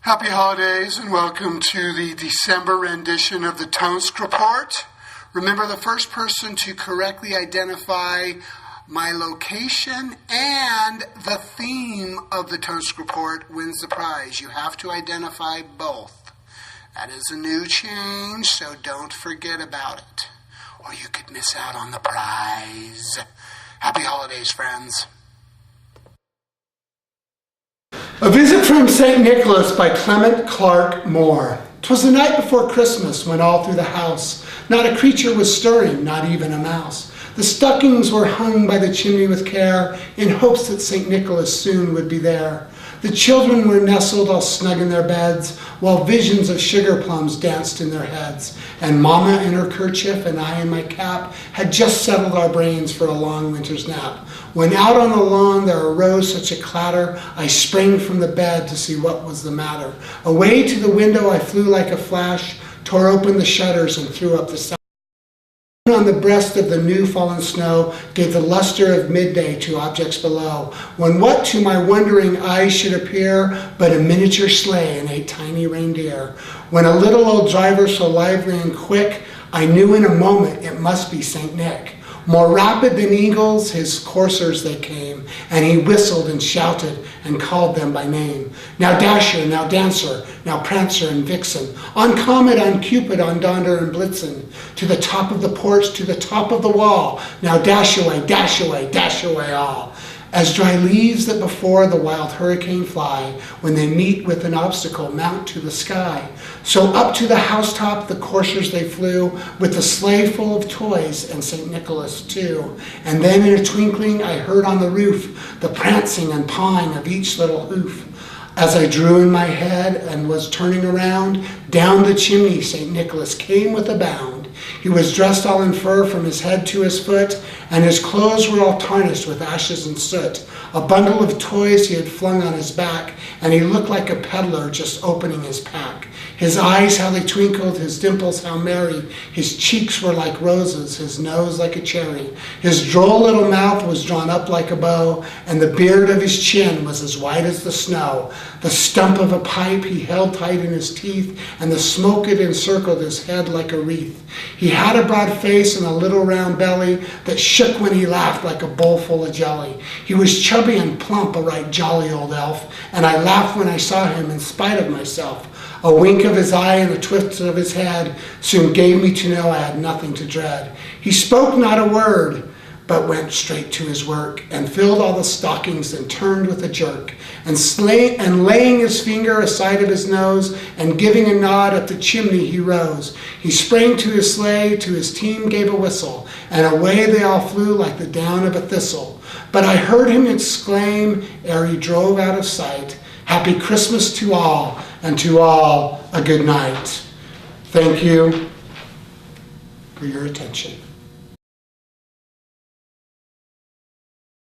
Happy holidays and welcome to the December rendition of the Tonsk report. Remember, the first person to correctly identify my location and the theme of the Tonsk report wins the prize. You have to identify both. That is a new change, so don't forget about it, or you could miss out on the prize. Happy holidays, friends. A Visit from St. Nicholas by Clement Clark Moore. 'Twas the night before Christmas when all through the house not a creature was stirring, not even a mouse. The stockings were hung by the chimney with care, in hopes that St. Nicholas soon would be there. The children were nestled all snug in their beds, while visions of sugar plums danced in their heads. And Mama in her kerchief and I in my cap had just settled our brains for a long winter's nap. When out on the lawn there arose such a clatter, I sprang from the bed to see what was the matter. Away to the window I flew like a flash, tore open the shutters and threw up the sash. On the breast of the new fallen snow gave the luster of midday to objects below, when what to my wondering eyes should appear but a miniature sleigh and 8 tiny reindeer. When a little old driver so lively and quick, I knew in a moment it must be St. Nick. More rapid than eagles, his coursers they came, and he whistled and shouted and called them by name. Now Dasher, now Dancer, now Prancer and Vixen, on Comet, on Cupid, on Donder and Blitzen, to the top of the porch, to the top of the wall, now dash away, dash away, dash away all. As dry leaves that before the wild hurricane fly, when they meet with an obstacle, mount to the sky. So up to the housetop the coursers they flew, with the sleigh full of toys and St. Nicholas too. And then in a twinkling I heard on the roof the prancing and pawing of each little hoof. As I drew in my head and was turning around, down the chimney St. Nicholas came with a bound. He was dressed all in fur from his head to his foot, and his clothes were all tarnished with ashes and soot. A bundle of toys he had flung on his back, and he looked like a peddler just opening his pack. His eyes, how they twinkled, his dimples, how merry. His cheeks were like roses, his nose like a cherry. His droll little mouth was drawn up like a bow, and the beard of his chin was as white as the snow. The stump of a pipe he held tight in his teeth, and the smoke it encircled his head like a wreath. He had a broad face and a little round belly that shook when he laughed like a bowl full of jelly. He was chubby and plump, a right jolly old elf, and I laughed when I saw him in spite of myself. A wink of his eye and a twist of his head soon gave me to know I had nothing to dread. He spoke not a word, but went straight to his work, and filled all the stockings and turned with a jerk, and laying his finger aside of his nose, and giving a nod up the chimney he rose. He sprang to his sleigh, to his team gave a whistle, and away they all flew like the down of a thistle. But I heard him exclaim, ere he drove out of sight, "Happy Christmas to all, and to all a good night." Thank you for your attention.